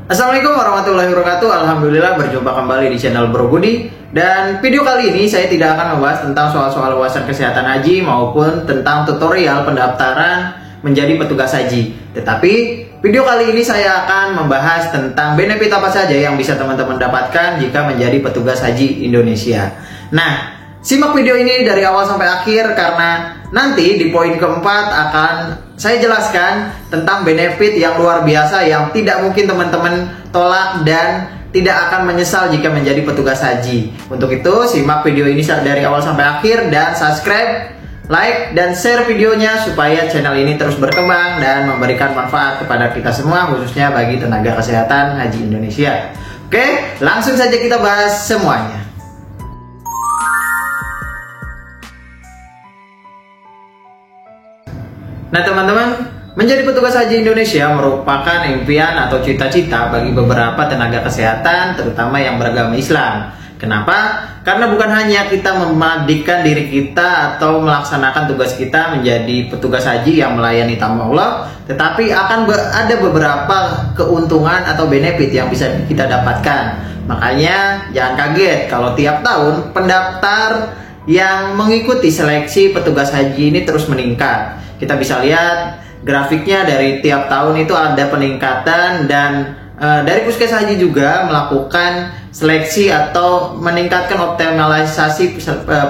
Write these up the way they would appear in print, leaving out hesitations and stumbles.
Assalamualaikum warahmatullahi wabarakatuh. Alhamdulillah berjumpa kembali di channel Bro Budi. Dan video kali ini saya tidak akan membahas tentang soal-soal wawasan kesehatan haji maupun tentang tutorial pendaftaran menjadi petugas haji. Tetapi video kali ini saya akan membahas tentang benefit apa saja yang bisa teman-teman dapatkan jika menjadi petugas haji Indonesia. Nah, simak video ini dari awal sampai akhir karena nanti di poin keempat akan saya jelaskan tentang benefit yang luar biasa yang tidak mungkin teman-teman tolak dan tidak akan menyesal jika menjadi petugas haji. Untuk itu, simak video ini dari awal sampai akhir dan subscribe, like, dan share videonya supaya channel ini terus berkembang dan memberikan manfaat kepada kita semua, khususnya bagi tenaga kesehatan haji Indonesia. Oke, langsung saja kita bahas semuanya. Nah teman-teman, menjadi petugas haji Indonesia merupakan impian atau cita-cita bagi beberapa tenaga kesehatan, terutama yang beragama Islam. Kenapa? Karena bukan hanya kita memandikan diri kita atau melaksanakan tugas kita menjadi petugas haji yang melayani tamu Allah, tetapi akan ada beberapa keuntungan atau benefit yang bisa kita dapatkan. Makanya jangan kaget kalau tiap tahun pendaftar yang mengikuti seleksi petugas haji ini terus meningkat. Kita bisa lihat grafiknya dari tiap tahun itu ada peningkatan dan dari Puskes Haji juga melakukan seleksi atau meningkatkan optimalisasi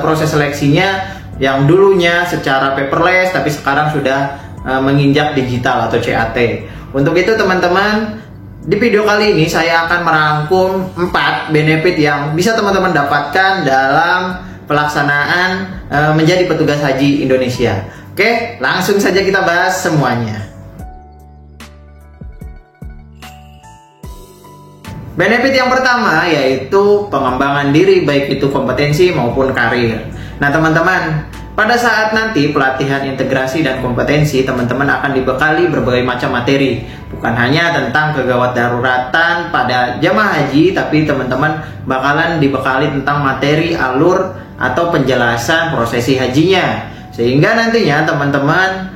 proses seleksinya yang dulunya secara paperless tapi sekarang sudah menginjak digital atau CAT. Untuk itu teman-teman, di video kali ini saya akan merangkum 4 benefit yang bisa teman-teman dapatkan dalam pelaksanaan menjadi petugas haji Indonesia. Oke, langsung saja kita bahas semuanya. Benefit yang pertama yaitu pengembangan diri, baik itu kompetensi maupun karir. Nah teman-teman, pada saat nanti pelatihan integrasi dan kompetensi, teman-teman akan dibekali berbagai macam materi. Bukan hanya tentang kegawat daruratan pada jamaah haji, tapi teman-teman bakalan dibekali tentang materi alur atau penjelasan prosesi hajinya. Sehingga nantinya teman-teman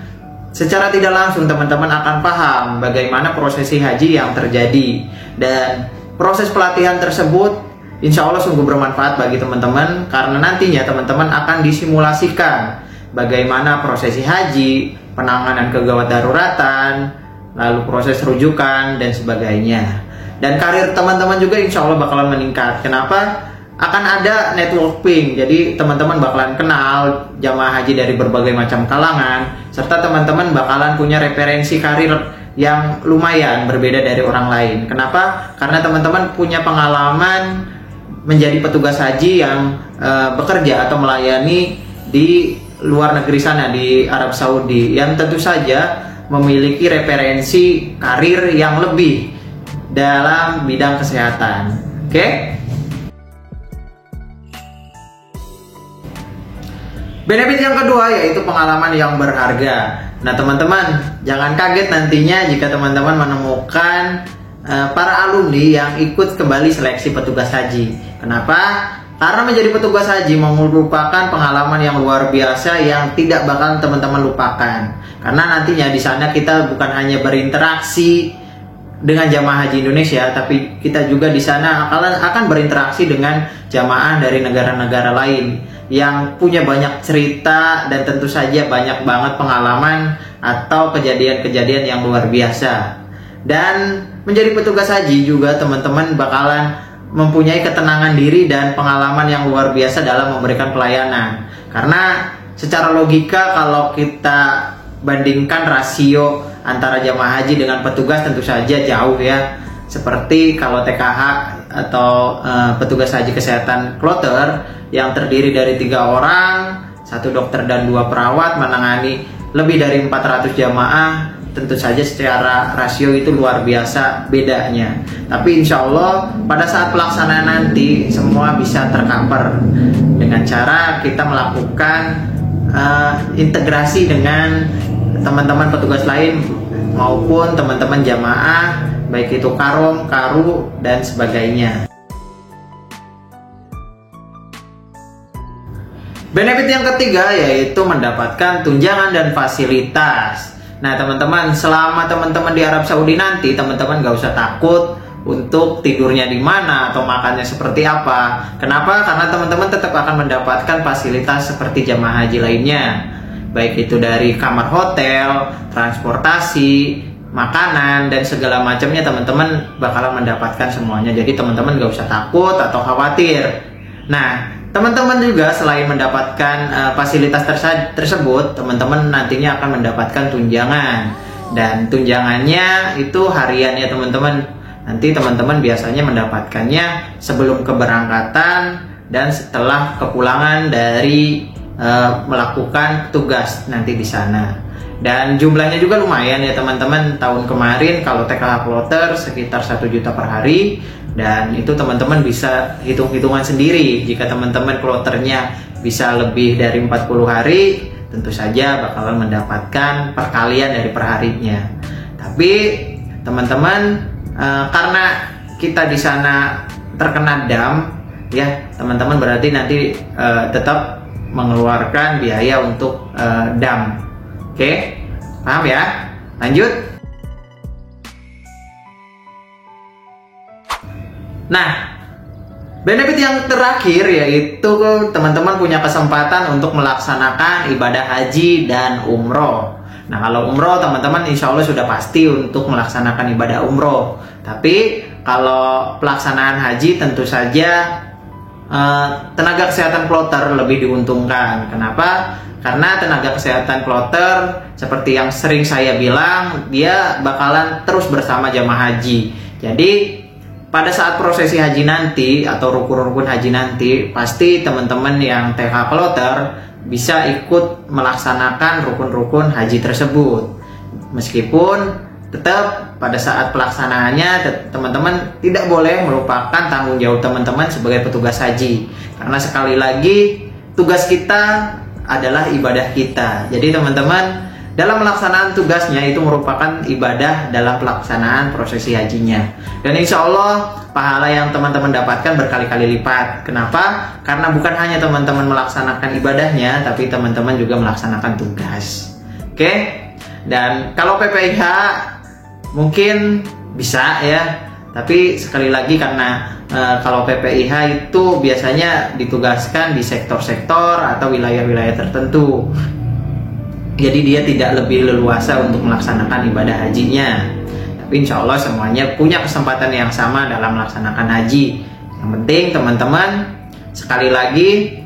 secara tidak langsung teman-teman akan paham bagaimana prosesi haji yang terjadi. Dan proses pelatihan tersebut insya Allah sungguh bermanfaat bagi teman-teman karena nantinya teman-teman akan disimulasikan bagaimana prosesi haji, penanganan kegawat daruratan, lalu proses rujukan dan sebagainya. Dan karir teman-teman juga insya Allah bakalan meningkat. Kenapa? Akan ada networking, jadi teman-teman bakalan kenal jamaah haji dari berbagai macam kalangan, serta teman-teman bakalan punya referensi karir yang lumayan berbeda dari orang lain. Kenapa? Karena teman-teman punya pengalaman menjadi petugas haji yang bekerja atau melayani di luar negeri sana, di Arab Saudi, yang tentu saja memiliki referensi karir yang lebih dalam bidang kesehatan. Oke? Benefit yang kedua yaitu pengalaman yang berharga. Nah teman-teman, jangan kaget nantinya jika teman-teman menemukan para alumni yang ikut kembali seleksi petugas haji. Kenapa? Karena menjadi petugas haji merupakan pengalaman yang luar biasa yang tidak bakal teman-teman lupakan. Karena nantinya di sana kita bukan hanya berinteraksi dengan jamaah haji Indonesia, tapi kita juga di sana akan berinteraksi dengan jamaah dari negara-negara lain yang punya banyak cerita dan tentu saja banyak banget pengalaman atau kejadian-kejadian yang luar biasa. Dan menjadi petugas haji juga teman-teman bakalan mempunyai ketenangan diri dan pengalaman yang luar biasa dalam memberikan pelayanan. Karena secara logika kalau kita bandingkan rasio antara jamaah haji dengan petugas tentu saja jauh ya. Seperti kalau TKH atau petugas haji kesehatan kloter yang terdiri dari 3 orang, 1 dokter dan 2 perawat menangani lebih dari 400 jamaah, tentu saja secara rasio itu luar biasa bedanya. Tapi insya Allah pada saat pelaksanaan nanti semua bisa tercover dengan cara kita melakukan integrasi dengan teman-teman petugas lain maupun teman-teman jamaah, baik itu karom, karu, dan sebagainya. Benefit yang ketiga yaitu mendapatkan tunjangan dan fasilitas. Nah teman-teman, selama teman-teman di Arab Saudi nanti, teman-teman gak usah takut untuk tidurnya di mana atau makannya seperti apa. Kenapa? Karena teman-teman tetap akan mendapatkan fasilitas seperti jamaah haji lainnya, baik itu dari kamar hotel, transportasi, makanan, dan segala macamnya. Teman-teman bakalan mendapatkan semuanya. Jadi teman-teman gak usah takut atau khawatir. Nah, teman-teman juga selain mendapatkan fasilitas tersebut, teman-teman nantinya akan mendapatkan tunjangan. Dan tunjangannya itu harian ya teman-teman. Nanti teman-teman biasanya mendapatkannya sebelum keberangkatan dan setelah kepulangan dari melakukan tugas nanti di sana. Dan jumlahnya juga lumayan ya teman-teman. Tahun kemarin kalau TKH Kloter sekitar 1 juta per hari. Dan itu teman-teman bisa hitung-hitungan sendiri. Jika teman-teman kloternya bisa lebih dari 40 hari, tentu saja bakalan mendapatkan perkalian dari perharinya. Tapi teman-teman, karena kita di sana terkena dam, ya teman-teman berarti nanti tetap mengeluarkan biaya untuk dam. Oke, paham ya? Lanjut. Nah, benefit yang terakhir yaitu teman-teman punya kesempatan untuk melaksanakan ibadah haji dan umroh. Nah, kalau umroh teman-teman insya Allah sudah pasti untuk melaksanakan ibadah umroh. Tapi kalau pelaksanaan haji tentu saja tenaga kesehatan kloter lebih diuntungkan. Kenapa? Karena tenaga kesehatan kloter seperti yang sering saya bilang, dia bakalan terus bersama jamaah haji. Jadi pada saat prosesi haji nanti atau rukun-rukun haji nanti, pasti teman-teman yang TK Kloter bisa ikut melaksanakan rukun-rukun haji tersebut. Meskipun tetap pada saat pelaksanaannya teman-teman tidak boleh melupakan tanggung jawab teman-teman sebagai petugas haji. Karena sekali lagi tugas kita adalah ibadah kita. Jadi teman-teman dalam melaksanaan tugasnya itu merupakan ibadah dalam pelaksanaan prosesi hajinya. Dan insya Allah pahala yang teman-teman dapatkan berkali-kali lipat. Kenapa? Karena bukan hanya teman-teman melaksanakan ibadahnya, tapi teman-teman juga melaksanakan tugas. Oke? Dan kalau PPIH mungkin bisa ya, tapi sekali lagi karena kalau PPIH itu biasanya ditugaskan di sektor-sektor atau wilayah-wilayah tertentu. Jadi dia tidak lebih leluasa untuk melaksanakan ibadah hajinya. Tapi insya Allah semuanya punya kesempatan yang sama dalam melaksanakan haji. Yang penting teman-teman, sekali lagi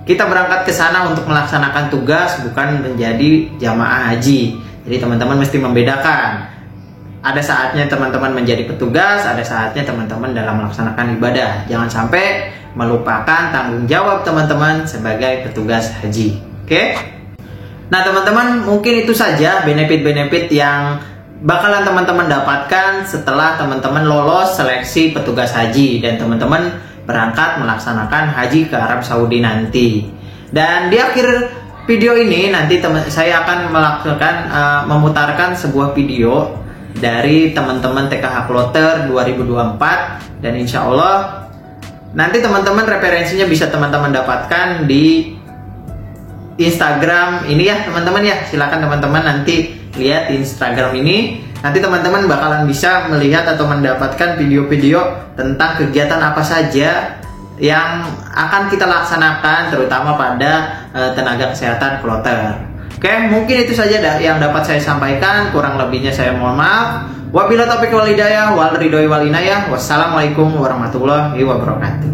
kita berangkat ke sana untuk melaksanakan tugas, bukan menjadi jamaah haji. Jadi teman-teman mesti membedakan. Ada saatnya teman-teman menjadi petugas, ada saatnya teman-teman dalam melaksanakan ibadah. Jangan sampai melupakan tanggung jawab teman-teman sebagai petugas haji. Oke? Nah teman-teman, mungkin itu saja benefit-benefit yang bakalan teman-teman dapatkan setelah teman-teman lolos seleksi petugas haji dan teman-teman berangkat melaksanakan haji ke Arab Saudi nanti. Dan di akhir video ini nanti saya akan melakukan memutarkan sebuah video dari teman-teman TKH Kloter 2024 dan insya Allah nanti teman-teman referensinya bisa teman-teman dapatkan di Instagram ini ya teman-teman ya. Silakan teman-teman nanti lihat di Instagram ini. Nanti teman-teman bakalan bisa melihat atau mendapatkan video-video tentang kegiatan apa saja yang akan kita laksanakan terutama pada tenaga kesehatan Kloter. Oke, mungkin itu saja yang dapat saya sampaikan. Kurang lebihnya saya mohon maaf. Wabillahi taufiq wal hidayah wal ridho wal inayah. Wassalamualaikum warahmatullahi wabarakatuh.